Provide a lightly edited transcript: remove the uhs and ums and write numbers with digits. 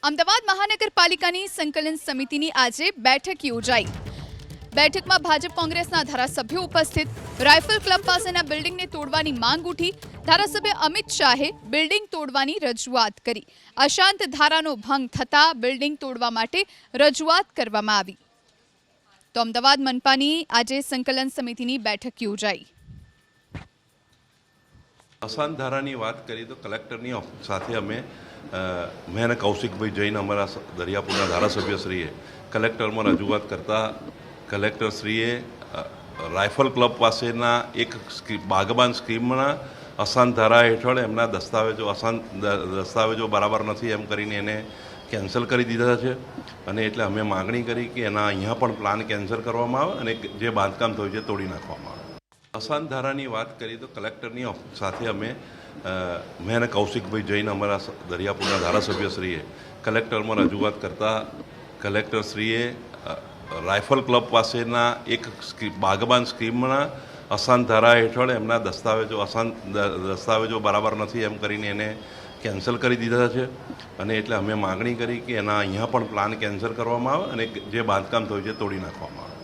અમદાવાદ મહાનગરપાલિકાની સંકલન સમિતિની આજે બેઠક યોજાઈ। બેઠકમાં ભાજપ કોંગ્રેસના ધારાસભ્યો ઉપસ્થિત। રાઇફલ ક્લબ પાસેના બિલ્ડિંગને તોડવાની માંગ ઉઠી। ધારાસભ્ય અમિત શાહે બિલ્ડિંગ તોડવાની રજૂઆત કરી। અશાંત ધારાનો ભંગ થતા બિલ્ડિંગ તોડવા માટે રજૂઆત કરવામાં આવી। તો અમદાવાદ મનપાની આજે સંકલન સમિતિની બેઠક યોજાઈ। અશાંત ધારાની વાત કરીએ તો કલેક્ટરની સાથે અમે મેં અને કૌશિકભાઈ જૈન અમારા દરિયાપુરના ધારાસભ્યશ્રીએ કલેક્ટરમાં રજૂઆત કરતા કલેક્ટરશ્રીએ રાઇફલ ક્લબ પાસેના એક બાગબાન સ્કીમના અશાંત ધારા હેઠળ એમના દસ્તાવેજો બરાબર નથી એમ કરીને એને કેન્સલ કરી દીધા છે। અને એટલે અમે માગણી કરી કે એના અહીંયા પણ પ્લાન કેન્સલ કરવામાં આવે અને જે બાંધકામ થયું છે તોડી નાખવામાં આવે। અશાંત ધારાની વાત કરીએ તો કલેક્ટરની સાથે અમે મેં અને કૌશિકભાઈ જૈન અમારા દરિયાપુરના ધારાસભ્યશ્રીએ કલેક્ટરમાં રજૂઆત કરતા કલેક્ટરશ્રીએ રાઇફલ ક્લબ પાસેના એક બાગબાન સ્કીમના અશાંત ધારા હેઠળ એમના દસ્તાવેજો બરાબર નથી એમ કરીને એને કેન્સલ કરી દીધા છે। અને એટલે અમે માગણી કરી કે એના અહીંયા પણ પ્લાન કેન્સલ કરવામાં આવે અને જે બાંધકામ થયું છે તોડી નાખવામાં આવે।